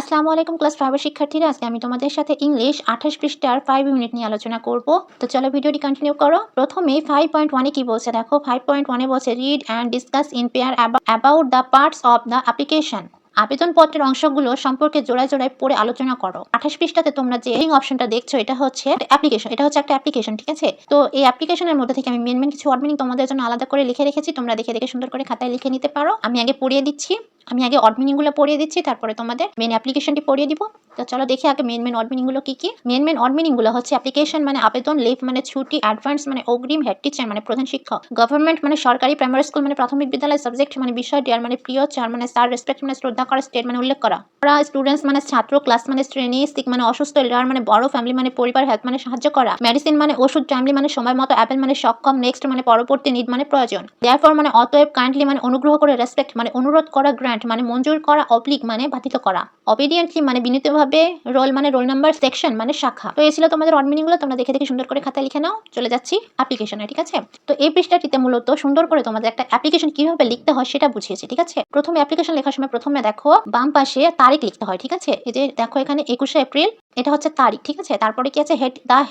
আসসালামু আলাইকুম ক্লাস 5 এর শিক্ষার্থীরা, আজকে আমি তোমাদের সাথে ইংলিশ 28 পৃষ্ঠার 5 ইউনিট নিয়ে আলোচনা করব। তো চলো ভিডিওটি কন্টিনিউ করো। প্রথমেই 5.1 এ কি বলছে দেখো। 5.1 এ বলছে read and discuss in pair about the parts of the application. আবেদনপত্রের অংশগুলো সম্পর্কে জোড়ায় জোড়ায় পড়ে আলোচনা করো। 28 পৃষ্ঠাতে তোমরা যে অপশনটা দেখছো এটা হচ্ছে অ্যাপ্লিকেশন, এটা হচ্ছে একটা অ্যাপ্লিকেশন, ঠিক আছে। তো এই অ্যাপ্লিকেশনের মধ্যে থেকে আমি মেন কিছু ওয়ার্ড মিনিং তোমাদের জন্য আলাদা করে লিখে রেখেছি, তোমরা দেখে দেখে সুন্দর করে খাতায় লিখে নিতে পারো। আমি আগে পড়িয়ে দিচ্ছি, আমি আগে ওয়ার্ড মিনিংগুলো পড়িয়ে দিচ্ছি, তারপরে তোমাদের মেন অ্যাপ্লিকেশনটি পড়িয়ে দিব। তো চলো দেখি আগে মেন ওয়ার্ড মিনিংগুলো কি কি। মেন ওয়ার্ড মিনিংগুলো হচ্ছে অ্যাপ্লিকেশন মানে আবেদন, লিভ মানে ছুটি, অ্যাডভান্স মানে অগ্রিম, হেড টিচার মানে প্রধান শিক্ষক, গভর্নমেন্ট মানে সরকারি, প্রাইমারি স্কুল মানে প্রাথমিক বিদ্যালয়, সাবজেক্ট মানে বিষয়, ডিয়ার মানে প্রিয়, চার মানে স্যার, রেসপেক্ট মানে শ্রদ্ধা করা, স্টেট মানে উল্লেখ করা, স্টুডেন্টস মানে ছাত্র, ক্লাস মানে শ্রেণী, সিক মানে অসুস্থ, রেয়ার মানে বড়, ফ্যামিলি মানে পরিবার, হেলথ মানে সাহায্য করা, মেডিসিন মানে ওষুধ, টাইমলি মানে সময় মতো, অ্যাপেল মানে সক্ষম, নেক্সট মানে পরবর্তী, নিড মানে প্রয়োজন, দেয়ারফর মানে অতএব, কাইন্ডলি মানে অনুগ্রহ করে, রেসপেক্ট মানে অনুরোধ করা, গ্র্যান্ট মানে মঞ্জুর করা, অবলিক মানে বাধিত করা, অবিডিয়েন্টলি মানে বিনীতভাবে, রোল মানে রোল নাম্বার, সেকশন মানে শাখা। তো এই ছিল তোমাদের ওয়ার্ড মিনিংগুলো, তোমরা দেখে দেখে সুন্দর করে খাতায় লিখে নাও। চলে যাচ্ছি অ্যাপ্লিকেশনে, ঠিক আছে। তো এই পৃষ্ঠাটিতে মূলত সুন্দর করে তোমাদের একটা অ্যাপ্লিকেশন কিভাবে লিখতে হয় সেটা বুঝিয়েছি, ঠিক আছে। প্রথমে অ্যাপ্লিকেশন লেখার সময় প্রথমে দেখো বাম পাশে তারিখ লিখতে হয়, ঠিক আছে। এই যে দেখো এখানে 21শে এপ্রিল, এটা হচ্ছে তারিখ, ঠিক আছে। তারপরে কি আছে,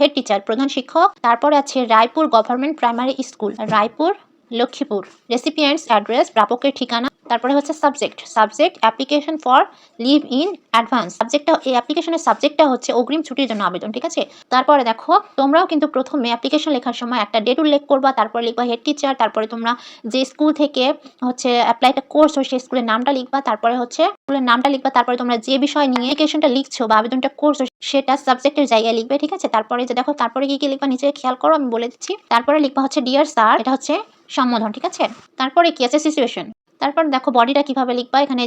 হেড টিচার প্রধান শিক্ষক, তারপরে আছে Raipur government primary school, Raipur Lakshmipur, recipients address প্রাপকের ঠিকানা, তারপরে হচ্ছে subject application for leave in advance, সাবজেক্টটা এই অ্যাপ্লিকেশনের সাবজেক্টটা হচ্ছে অগ্রিম ছুটির জন্য আবেদন, ঠিক আছে। তারপরে দেখো তোমরাও কিন্তু প্রথমে অ্যাপ্লিকেশন লেখার সময় একটা ডেট উল্লেখ করবা, তারপরে লিখবা হেড টিচার, তারপরে তোমরা যে স্কুল থেকে হচ্ছে অ্যাপ্লাইটা কোর্স হয় সেই স্কুলের নামটা লিখবা, তারপরে হচ্ছে স্কুলের নামটা লিখবা, তারপরে তোমরা যে বিষয় নিয়ে অ্যাপ্লিকেশনটা লিখছো বা আবেদনটা করছো সেটা সাবজেক্টের জায়গায় লিখবে, ঠিক আছে। তারপরে যে দেখো তারপরে কি কি লিখবা নিচে খেয়াল করো, আমি বলে দিচ্ছি। তারপরে লিখবা হচ্ছে ডিয়ার স্যার, এটা হচ্ছে সম্বোধন, ঠিক আছে। তারপরে কি আছে, সিচুয়েশন। তারপর দেখো বডিটা কিভাবে লিখবা, এখানে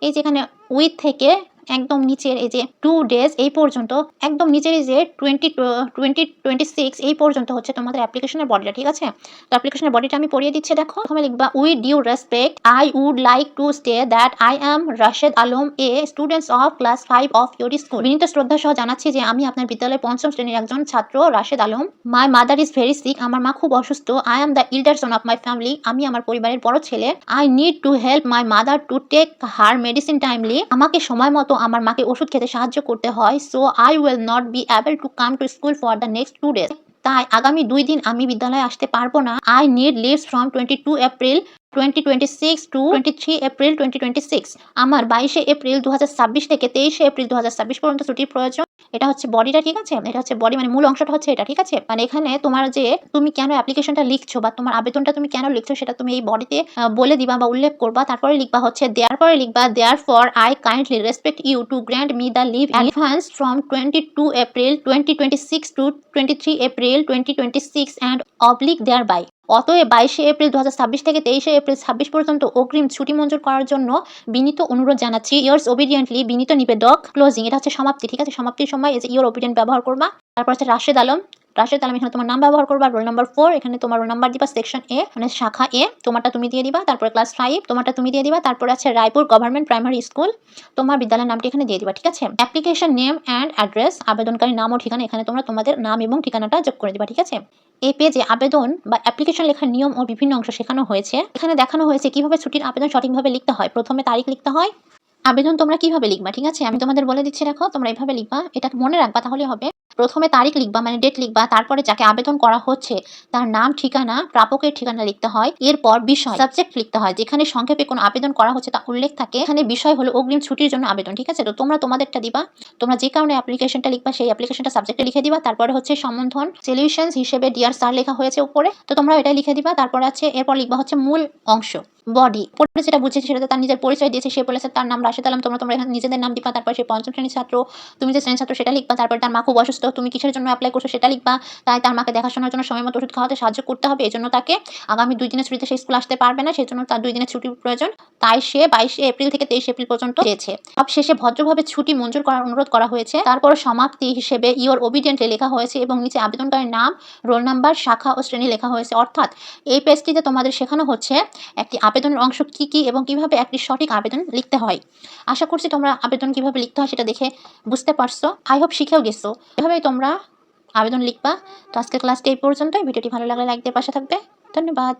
এই যে এখানে উইথ থেকে একদম নিচের এই যে 2 ডেজ এই পর্যন্ত, একদম নিচের এই যে 2026 এই পর্যন্ত হচ্ছে তোমাদের অ্যাপ্লিকেশনের বডিটা, ঠিক আছে। তো অ্যাপ্লিকেশনের বডিটা আমি পড়িয়ে দিচ্ছি, দেখো প্রথমে লিখবা with due respect I would like to state that I am Rashed Alam, a students of class 5 of your school. বিনীত শ্রদ্ধা সহ জানাচ্ছি যে আমি আপনার বিদ্যালয়ের 5ম শ্রেণীর একজন ছাত্র Rashed Alam. My mother is very sick, আমার মা খুব অসুস্থ। I am the elder son of my family, আমি আমার পরিবারের বড় ছেলে। I need to help my mother to take her medicine timely, আমাকে সময় মতো আমার মাকে ওষুধ খেতে সাহায্য করতে হয়। So I will not be able to come to school for the next 2 days, তাই আগামী 2 দিন আমি বিদ্যালয়ে আসতে পারবো না। I need leaves from 22 April 2026 to 23 April 2026, আমার 22শে এপ্রিল 2026 থেকে 23শে এপ্রিল 2026 পর্যন্ত ছুটির প্রয়োজন। এটা হচ্ছে বডিটা, ঠিক আছে। এটা হচ্ছে বডি মানে মূল অংশটা হচ্ছে এটা, ঠিক আছে। মানে এখানে তোমার যে তুমি কেন অ্যাপ্লিকেশনটা লিখছো বা তোমার আবেদনটা তুমি কেন লিখছো সেটা তুমি এই বডিতে বলে দিবা বা উল্লেখ করবা। তারপরে লিখবা হচ্ছে therefore I kindly respect you to grant me the leave advance from 22 April 2026 to 23 April 2026 and oblige thereby, অতএব 22শে এপ্রিল 2026 থেকে 23শে এপ্রিল 26 পর্যন্ত অগ্রিম ছুটি মঞ্জুর করার জন্য বিনীত অনুরোধ জানাচ্ছি। ইয়ার্স ওবিডিয়েন্টলি, বিনীত নিবেদক। ক্লোজিং, এটা হচ্ছে সমাপ্তি, ঠিক আছে। সমাপ্তির সময় এই যে ইয়োর ওবিডিয়েন্ট ব্যবহার করবা। তারপর হচ্ছে রাশেদ আলম, এখানে তোমার নাম ব্যবহার করবা, রোল নাম্বার 4 এখানে তোমার রোল নাম্বার দিবা, সেকশন এ মানে শাখা এ তোমারটা তুমি দিয়ে দিবা, তারপরে ক্লাস 5 তোমারটা তুমি দিয়ে দিবা, তারপরে আছে রায়পুর গভর্নমেন্ট প্রাইমারি স্কুল, তোমার বিদ্যালয়ের নামটি এখানে দিয়ে দিবা, ঠিক আছে। অ্যাপ্লিকেশন নেম অ্যান্ড অ্যাড্রেস, আবেদনকারী নাম ও ঠিকানা, এখানে তোমরা তোমাদের নাম এবং ঠিকানাটা যোগ করে দিবা, ঠিক আছে। এই পেজে আবেদন বা অ্যাপ্লিকেশন লেখার নিয়ম ও বিভিন্ন অংশ শেখানো হয়েছে। এখানে দেখানো হয়েছে কিভাবে ছুটির আবেদন সঠিকভাবে লিখতে হয়। প্রথমে তারিখ লিখতে হয়, আবেদন তোমরা কিভাবে লিখবা, ঠিক আছে। আমি তোমাদের বলে দিচ্ছি, দেখো তোমরা এইভাবে লিখবা, এটা মনে রাখবা তাহলে হবে। প্রথমে তারিখ লিখবা মানে ডেট লিখবা, তারপরে যাকে আবেদন করা হচ্ছে তার নাম, ঠিকানা, প্রাপকের ঠিকানা লিখতে হয়। এরপর বিষয় সাবজেক্ট লিখতে হয়, যেখানে সংক্ষেপে কোনো আবেদন করা হচ্ছে তা উল্লেখ থাকে। এখানে বিষয় হলো অগ্রিম ছুটির জন্য আবেদন, ঠিক আছে। তো তোমরা তোমাদেরটা দিবা, তোমরা যে কারণে অ্যাপ্লিকেশনটা লিখবা সেই অ্যাপ্লিকেশনটা সাবজেক্টে লিখে দিবা। তারপরে হচ্ছে সম্বোধন সলিউশনস হিসেবে ডিয়ার স্যার লেখা হয়েছে উপরে, তো তোমরা এটা লিখে দিবা। তারপর আছে এরপর লিখবা হচ্ছে মূল অংশ বডি, পড়ে যেটা বুঝেছি সেটাতে তার নিজের পরিচয় দিয়েছে, সে বলেছে তার নাম রাশেদ আলম, তোমরা এখানে নিজেদের নাম দিবা। তারপর সে 5ম শ্রেণীর ছাত্র, তুমি যে শ্রেণীর ছাত্র সেটা লিখবা। তারপর তার মা খুব অসুস্থ, তুমি কিসের জন্য অ্যাপ্লাই করছো সেটা লিখবা। তাই তার মাকে দেখাশোনার জন্য সময় মতো ওষুধ খাওয়াতে সাহায্য করতে হবে, এজন্য তাকে আগামী 2 দিনের ছুটিতে সে স্কুল আসতে পারবে না, সেজন্য তার 2 দিনের ছুটির প্রয়োজন। তাই সে 22শে এপ্রিল থেকে 23 এপ্রিল পর্যন্ত চেয়েছে। সব শেষে ভদ্রভাবে ছুটি মঞ্জুর করার অনুরোধ করা হয়েছে। তারপর সমাপ্তি হিসেবে ইওর ওবিডিয়েন্টলি লেখা হয়েছে এবং নিচে আবেদনকারীর নাম, রোল নাম্বার, শাখা ও শ্রেণী লেখা হয়েছে। অর্থাৎ এই পেজটিতে তোমাদের শেখানো হচ্ছে একটি আবেদনের অংশ কি কি এবং কিভাবে একটি সঠিক আবেদন লিখতে হয়। আশা করছি তোমরা আবেদন কিভাবে লিখতে হয় সেটা দেখে বুঝতে পারছো, আই হোপ শিখেও গেছো। এভাবেই তোমরা আবেদন লিখবা। তো আজকের ক্লাসটি এই পর্যন্তই। ভিডিওটি ভালো লাগলে লাইক দিয়ে পাশে থাকবে। ধন্যবাদ।